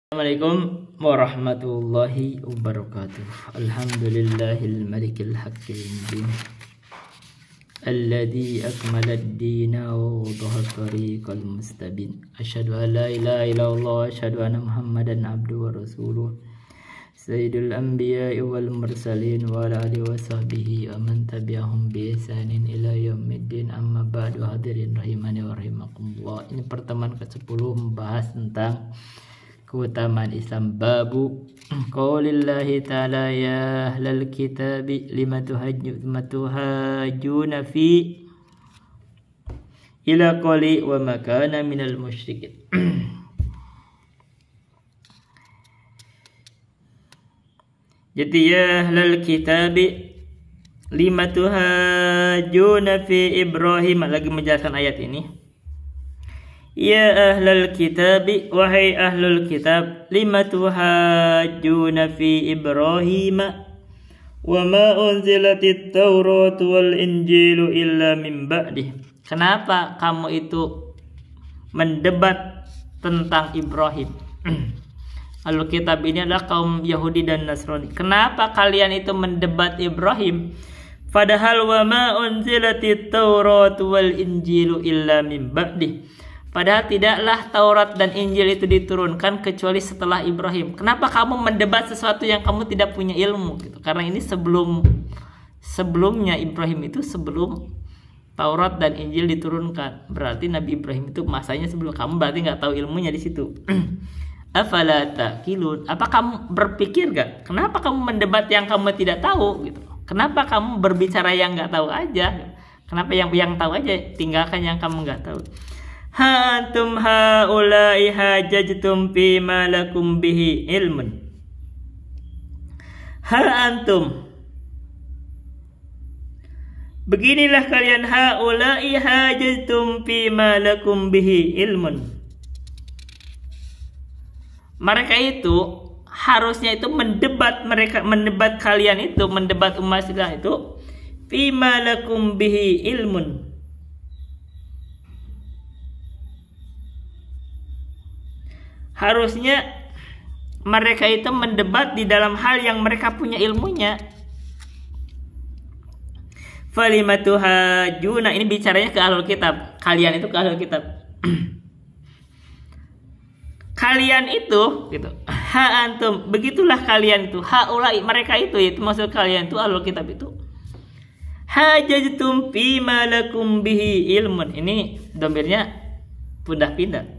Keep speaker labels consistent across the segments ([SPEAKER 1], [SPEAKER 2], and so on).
[SPEAKER 1] Assalamualaikum warahmatullahi wabarakatuh. Alhamdulillahil malikil haqqil mubin alladzi akmala ad-dina wa wadaha tariqal mustabin. Asyhadu an la ilaha illallah wa asyhadu anna Muhammadan abduhu wa rasuluh. Sayyidul anbiya'i wal mursalin wa ala alihi wa sahbihi wa man tabi'ahum bi ihsanin ila yaumiddin. Amma ba'du, hadirin rahimani wa rahimakumullah. Ini pertemuan ke-10 membahas tentang keutamaan Islam. Babu qaulillahi ta'ala ya ahlal kitabi lima tuhajjuna fi ila qali wa makana minal musyrikin. Jadi ya ahlal kitabi lima tuhajjuna fi Ibrahim, lagi menjelaskan ayat ini. Ya ahlal kitabi, wahai ahlul kitab, lima tuhajjuna fi Ibrahim wa ma unzilatit Taurat wal Injilu illa min ba'dih. Kenapa kamu itu mendebat tentang Ibrahim? Ahlul kitab ini adalah kaum Yahudi dan Nasrani. Kenapa kalian itu mendebat Ibrahim? Padahal wa ma unzilatit Taurat wal Injilu illa min ba'dih. Padahal tidaklah Taurat dan Injil itu diturunkan kecuali setelah Ibrahim. Kenapa kamu mendebat sesuatu yang kamu tidak punya ilmu? Gitu. Karena ini sebelumnya Ibrahim itu sebelum Taurat dan Injil diturunkan. Berarti Nabi Ibrahim itu masanya sebelum kamu, berarti nggak tahu ilmunya di situ. Afala taqilun? Apa kamu berpikir gak? Kenapa kamu mendebat yang kamu tidak tahu? Gitu. Kenapa kamu berbicara yang nggak tahu aja? Kenapa yang tahu aja tinggalkan yang kamu nggak tahu? Ha antum haula'i hajajtum fi ma lakum bihi ilmun. Ha antum, beginilah kalian, haula'i hajajtum fi ma lakum bihi ilmun. Mereka itu harusnya itu mendebat kalian itu, mendebat umat Islam itu fi ma lakum bihi ilmun. Harusnya mereka itu mendebat di dalam hal yang mereka punya ilmunya. Falimatu hajuna, ini bicaranya ke ahlul kitab. Kalian itu ke ahlul kitab. Kalian itu gitu. Ha antum, begitulah kalian itu. Haulai, mereka itu maksud kalian itu ahlul kitab itu. Hajajtum fi ma lakum bihi ilmun. Ini domirnya pindah-pindah.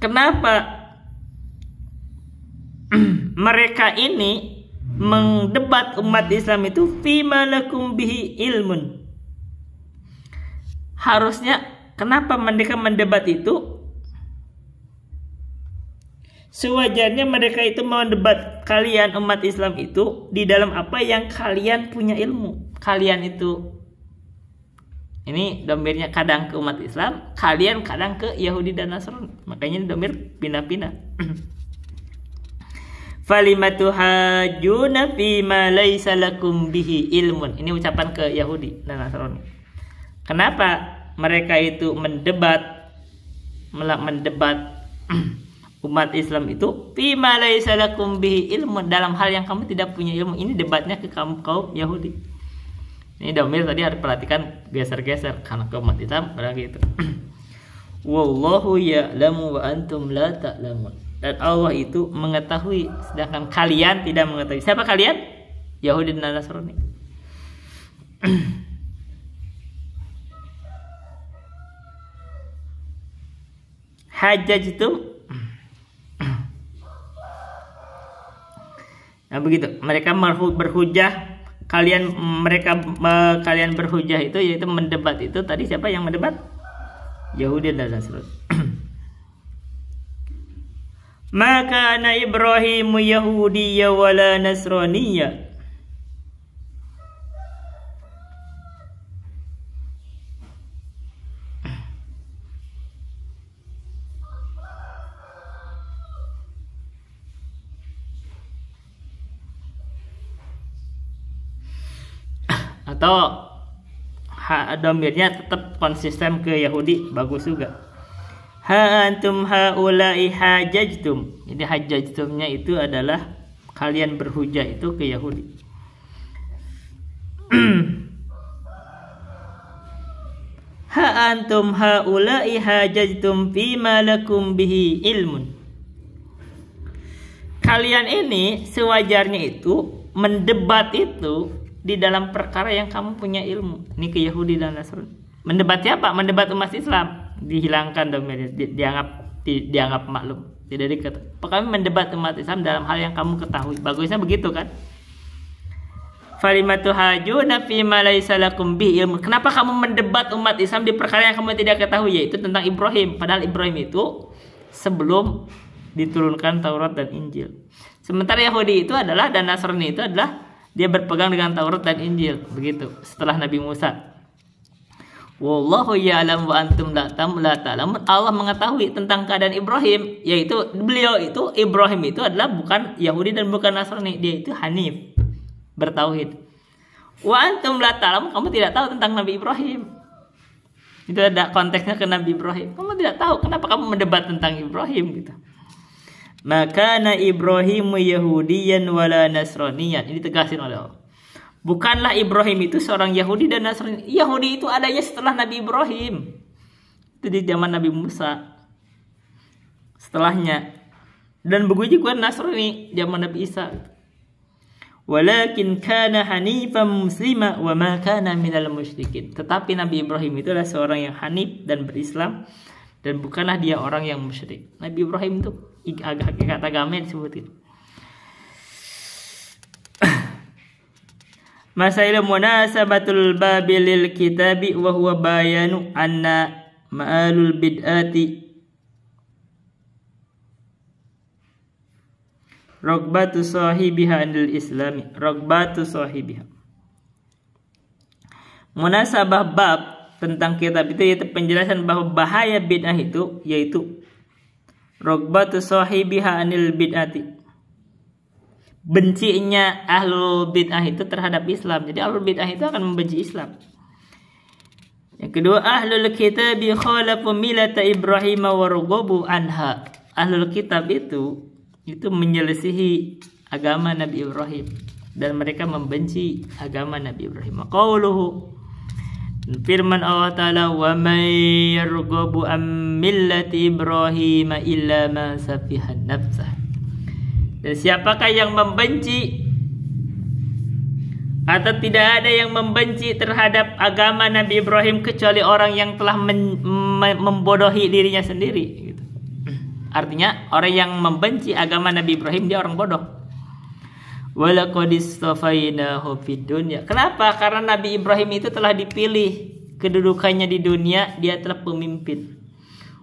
[SPEAKER 1] Kenapa mereka ini mendebat umat Islam itu fima lakum bihi ilmun? Harusnya kenapa mereka mendebat itu? Sewajarnya mereka itu mendebat kalian umat Islam itu di dalam apa yang kalian punya ilmu. Kalian itu, ini domirnya kadang ke umat Islam, kalian kadang ke Yahudi dan Nasrani. Makanya domir pindah-pindah. Falimatu hajuna fi ma laisa lakum bihi ilmun. Ini ucapan ke Yahudi dan Nasrani. Kenapa mereka itu mendebat umat Islam itu fi ma laisa lakum bihi ilmun, dalam hal yang kamu tidak punya ilmu. Ini debatnya ke kaum Yahudi. Ini domir tadi harus perhatikan geser-geser karena ke umat Islam begitu. Wallahu ya'lamu wa antum la ta'lamun. Dan Allah itu mengetahui sedangkan kalian tidak mengetahui. Siapa kalian? Yahudi dan Nasrani. Hajajtum. Nah begitu. Mereka berhujah. Kalian berhujah itu, yaitu mendebat itu tadi. Siapa yang mendebat? Yahudi dan Nasrani. Maka ana Ibrahimu Yahudiyya wala Nasraniyya. Atau domirnya tetap konsisten ke Yahudi, bagus juga. Ha antum haula'i hajajtum. Jadi hajajtumnya itu adalah kalian berhujah itu ke Yahudi. Ha antum haula'i hajajtum fima lakum bihi ilmun. Kalian ini sewajarnya itu mendebat itu di dalam perkara yang kamu punya ilmu. Ini ke Yahudi dan Nasrani. Mendebat siapa? Mendebat umat Islam. Dihilangkan domain, dianggap maklum. Tidak dikata. Kami mendebat umat Islam dalam hal yang kamu ketahui. Bagusnya begitu kan? Falimatu hajuna fi ma laisa lakum bi ilmu. Kenapa kamu mendebat umat Islam di perkara yang kamu tidak ketahui, yaitu tentang Ibrahim? Padahal Ibrahim itu sebelum diturunkan Taurat dan Injil. Sementara Yahudi itu adalah, dan Nasrani itu adalah, dia berpegang dengan Taurat dan Injil. Begitu setelah Nabi Musa. Wallahu ya'lam wa antum la ta'lamun. Allah mengetahui tentang keadaan Ibrahim, yaitu beliau itu, Ibrahim itu adalah bukan Yahudi dan bukan Nasrani. Dia itu Hanif, bertauhid. Wa antum la ta'lamun, kamu tidak tahu tentang Nabi Ibrahim. Itu ada konteksnya ke Nabi Ibrahim. Kamu tidak tahu, kenapa kamu mendebat tentang Ibrahim gitu. Makana Ibrahimu Yahudiyan wala Nasraniyan. Ini tegasin oleh Allah. Bukanlah Ibrahim itu seorang Yahudi dan Nasrani. Yahudi itu adanya setelah Nabi Ibrahim. Itu di zaman Nabi Musa. Setelahnya. Dan begitu juga Nasrani zaman Nabi Isa. Walakin kana hanifan muslima wa ma kana minal musyrikin. Tetapi Nabi Ibrahim itu adalah seorang yang hanif dan berislam, dan bukanlah dia orang yang musyrik. Nabi Ibrahim itu hakikat agama disebutin. Masail munasabatul babi lil kitabi wa huwa bayanu anna ma'alul bid'ati ragbatu sahibiha anil islami. Ragbatu sahibiha. Munasabah bab tentang kitab itu yaitu penjelasan bahwa bahaya bid'ah itu yaitu ragbatu sahibiha anil bid'ati. Bencinya ahlul bid'ah itu terhadap Islam. Jadi ahlul bid'ah itu akan membenci Islam. Yang kedua, ahlul kitab khalafu millata Ibrahim wa raghabu anha. Ahlul kitab itu menyelisihi agama Nabi Ibrahim dan mereka membenci agama Nabi Ibrahim. Qauluhu, firman Allah Ta'ala, wa may yarghabu an millati Ibrahim illa ma safihan nafsah. Dan siapakah yang membenci atau tidak ada yang membenci terhadap agama Nabi Ibrahim kecuali orang yang telah membodohi dirinya sendiri gitu. Artinya orang yang membenci agama Nabi Ibrahim dia orang bodoh. Walaqad istafainahu fid dunya. Kenapa? Karena Nabi Ibrahim itu telah dipilih kedudukannya di dunia, dia telah pemimpin.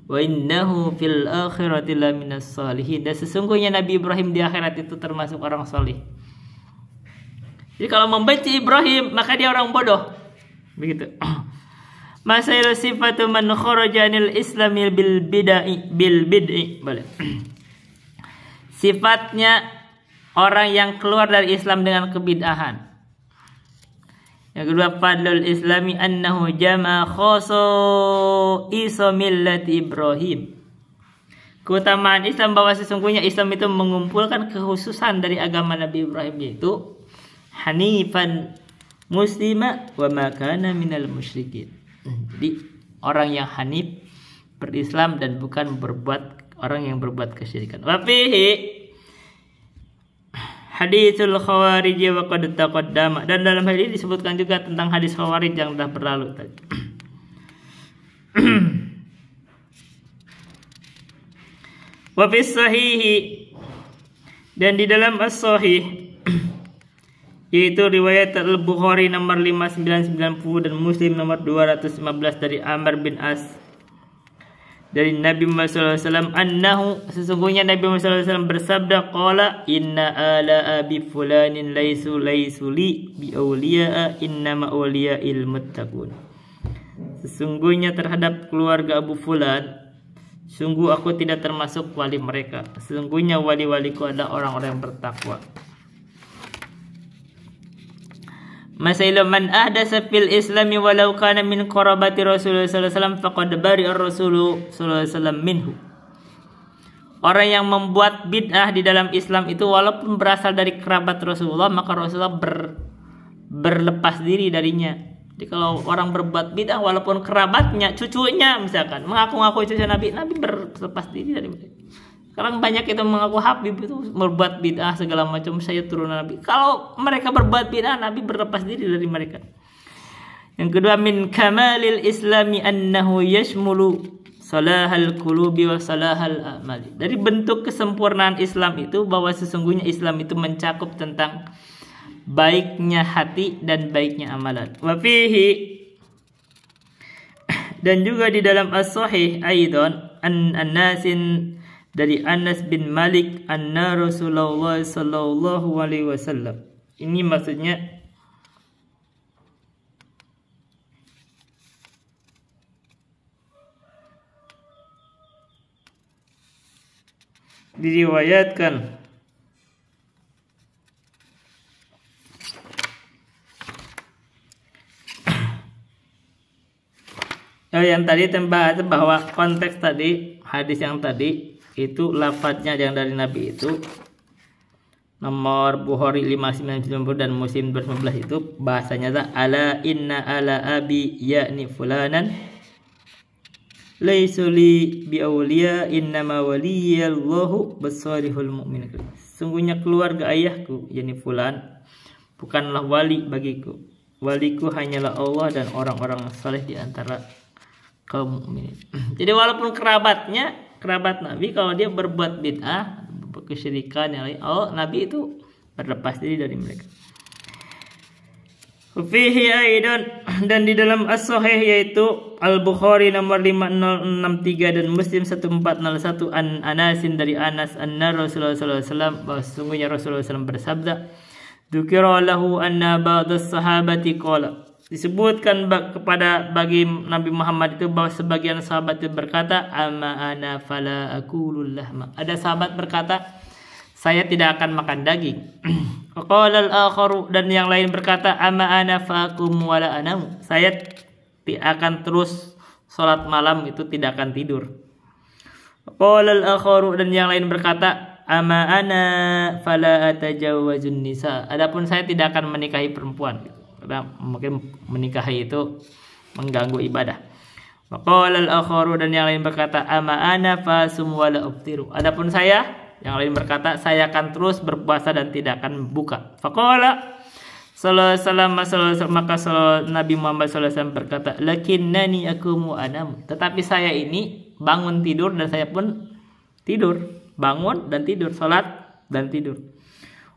[SPEAKER 1] Wa innahu fil akhirati laminas sholihin. Dan sesungguhnya Nabi Ibrahim di akhirat itu termasuk orang solih. Jadi kalau membenci Ibrahim maka dia orang bodoh. Begitu. Masail sifatu man kharaja anil islami bil bid'i. Boleh. Sifatnya orang yang keluar dari Islam dengan kebid'ahan. Yang kedua, fadlul islami annahu jama'a khoso isa millati Ibrahim. Keutamaan Islam bahwa sesungguhnya Islam itu mengumpulkan kekhususan dari agama Nabi Ibrahim, yaitu hanifan muslima wa ma kana minal musyrikin. Jadi orang yang hanif berislam dan bukan orang yang berbuat kesyirikan. Wa fihi haditsul khawarij wa qad taqaddama. Dan dalam hal ini disebutkan juga tentang hadis khawarij yang telah berlalu tadi. Wa fi sahihi, dan di dalam as-sahih yaitu riwayat Al-Bukhari nomor 5990 dan Muslim nomor 215 dari Amr bin As dari Nabi Muhammad SAW annahu, sesungguhnya Nabi Muhammad SAW bersabda, qala inna ala abi fulanin laysu li bi awliya innama awliya'il muttaqun. Sesungguhnya terhadap keluarga Abu Fulan, sungguh aku tidak termasuk wali mereka. Sesungguhnya wali-waliku adalah orang-orang yang bertakwa. Masailu man ahdasa fil islami walau kana min qarabati Rasulullah sallallahu alaihi wasallam faqad bari'a Rasulullah sallallahu alaihi wasallam minhu. Orang yang membuat bid'ah di dalam Islam itu walaupun berasal dari kerabat Rasulullah, maka Rasulullah berlepas diri darinya. Jadi kalau orang berbuat bid'ah walaupun kerabatnya, cucunya misalkan mengaku-ngaku cucu Nabi, Nabi berlepas diri dari mereka. Sekarang banyak itu mengaku Habib itu berbuat bid'ah segala macam, saya turunan Nabi. Kalau mereka berbuat bid'ah, Nabi berlepas diri dari mereka. Yang kedua, min kamalil islami annahu yashmulu salahal qulubi wa salahal a'mali. Dari bentuk kesempurnaan Islam itu bahwa sesungguhnya Islam itu mencakup tentang baiknya hati dan baiknya amalan. Wa fihi, dan juga di dalam as-sahih aidan an-nasin dari Anas bin Malik anna Rasulullah sallallahu alaihi wasallam. Ini maksudnya diriwayatkan yang tadi membahas bahwa konteks tadi hadis yang tadi itu lafadznya yang dari Nabi itu nomor Bukhari 5990 dan Muslim 219 itu bahasanya ala inna ala abi yakni fulanan laisuli bi awliya innama waliyallahu basalihul mu'min. Sungguhnya keluarga ayahku yakni fulan bukanlah wali bagiku. Waliku hanyalah Allah dan orang-orang saleh di antara kaum mukminin. Jadi walaupun kerabat Nabi kalau dia berbuat bid'ah, kesyirikan yang lain, Nabi itu berlepas diri dari mereka. Fihi aidan, dan di dalam as-sahih yaitu Al-Bukhari nomor 5063 dan Muslim 1401 an Anasin dari Anas anna Rasulullah sallallahu alaihi wasallam, bahwa sesungguhnya Rasulullah SAW bersabda, dzukira lahu anna ba'das sahabati qala, disebutkan bagi Nabi Muhammad itu bahwa sebagian sahabat itu berkata, amma ana fala akulul lahma. Ada sahabat berkata, saya tidak akan makan daging. Qala al-akharu, dan yang lain berkata, amma ana faqum wala anam. Saya akan terus salat malam itu tidak akan tidur. Qala al-akharu, dan yang lain berkata, amma ana fala atajawwazun nisa. Adapun saya tidak akan menikahi perempuan. Karena mungkin menikahi itu mengganggu ibadah. Qala al-akharu, dan yang lain berkata, ama ana fasum wala uftiru. Adapun saya, yang lain berkata, saya akan terus berpuasa dan tidak akan buka. Faqala sallallahu alaihi wasallam, maka Nabi Muhammad sallallahu alaihi wasallam berkata, lakinnani akumu anam. Tetapi saya ini bangun tidur dan saya pun tidur, bangun dan tidur, salat dan tidur.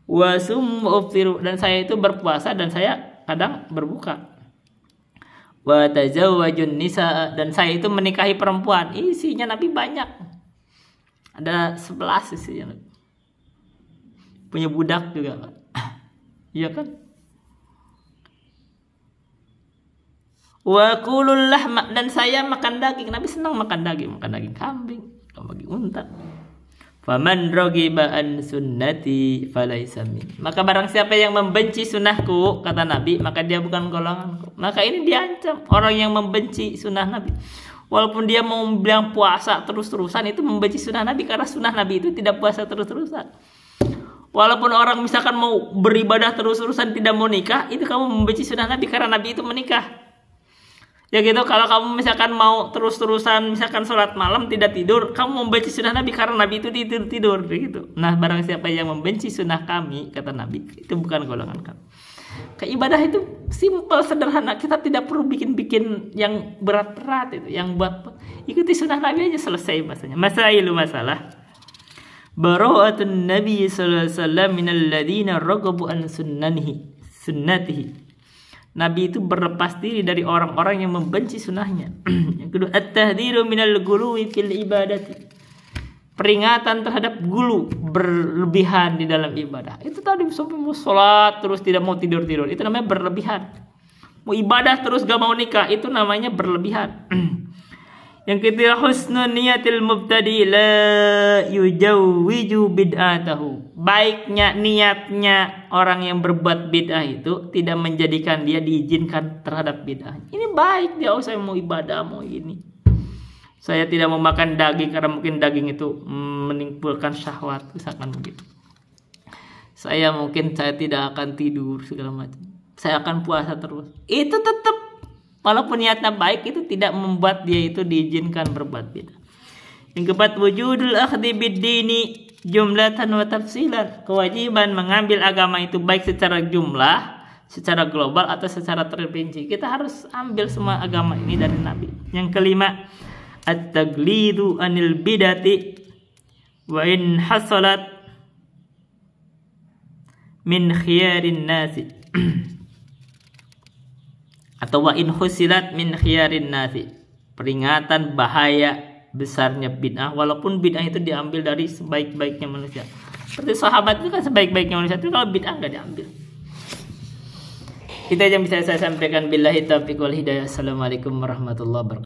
[SPEAKER 1] Wasum uftiru, dan saya itu berpuasa dan saya kadang berbuka. Wa tazawwajun nisa, dan saya itu menikahi perempuan. Isinya Nabi banyak. Ada 11 isinya. Punya budak juga. Iya kan? Wa kulul lahma, dan saya makan daging. Nabi senang makan daging kambing, daging unta. Faman raghiba an sunnati falaysa min. Maka barang siapa yang membenci sunnahku, kata Nabi, maka dia bukan golonganku. Maka ini diancam orang yang membenci sunnah Nabi. Walaupun dia mau bilang puasa terus-terusan, itu membenci sunnah Nabi, karena sunnah Nabi itu tidak puasa terus-terusan. Walaupun orang misalkan mau beribadah terus-terusan tidak mau nikah, itu kamu membenci sunnah Nabi karena Nabi itu menikah. Ya gitu, kalau kamu misalkan mau terus-terusan misalkan sholat malam tidak tidur, kamu membenci sunnah Nabi karena Nabi itu tidur gitu. Nah, barang siapa yang membenci sunnah kami, kata Nabi, itu bukan golongan kami. Ibadah itu simpel, sederhana. Kita tidak perlu bikin yang berat-berat itu, yang buat ikuti sunnah Nabi aja selesai masanya. Masalah bara'atun Nabi sallallahu alaihi wasallam minal ladzina raghabu an sunnatihi. Nabi itu berlepas diri dari orang-orang yang membenci sunnahnya. Yang kedua, at-tahdhiru minal ghuluwi fil ibadati. Peringatan terhadap gulu, berlebihan di dalam ibadah. Itu tadi sampai mau sholat terus tidak mau tidur-tidur, itu namanya berlebihan. Mau ibadah terus gak mau nikah, itu namanya berlebihan. Yang ketiga, husnul niyatil mubtadi la yujawwiju bid'atahu. Baiknya niatnya orang yang berbuat bid'ah itu tidak menjadikan dia diizinkan terhadap bid'ah. Ini baik dia, saya mau ibadah, mau ini. Saya tidak mau makan daging karena mungkin daging itu menimbulkan syahwat, misalkan begitu. Saya tidak akan tidur segala macam. Saya akan puasa terus. Itu tetap walaupun niatnya baik itu tidak membuat dia itu diizinkan berbuat bid'ah. Yang keempat, wujudul akhdhi bid-dini jumlatan wa tafsilan. Kewajiban mengambil agama itu baik secara jumlah, secara global atau secara terperinci. Kita harus ambil semua agama ini dari Nabi. Yang kelima, at-taglidu anil bidati wa in hasalat min khiyarin nasi. Atau wa in husilat min khiyarin nasi. Peringatan bahaya besarnya bid'ah, walaupun bid'ah itu diambil dari sebaik-baiknya manusia. Seperti sahabat itu kan sebaik-baiknya manusia, itu kalau bid'ah enggak diambil. Itu yang bisa saya sampaikan. Billahi taufiq wal hidayah. Assalamualaikum warahmatullahi wabarakatuh.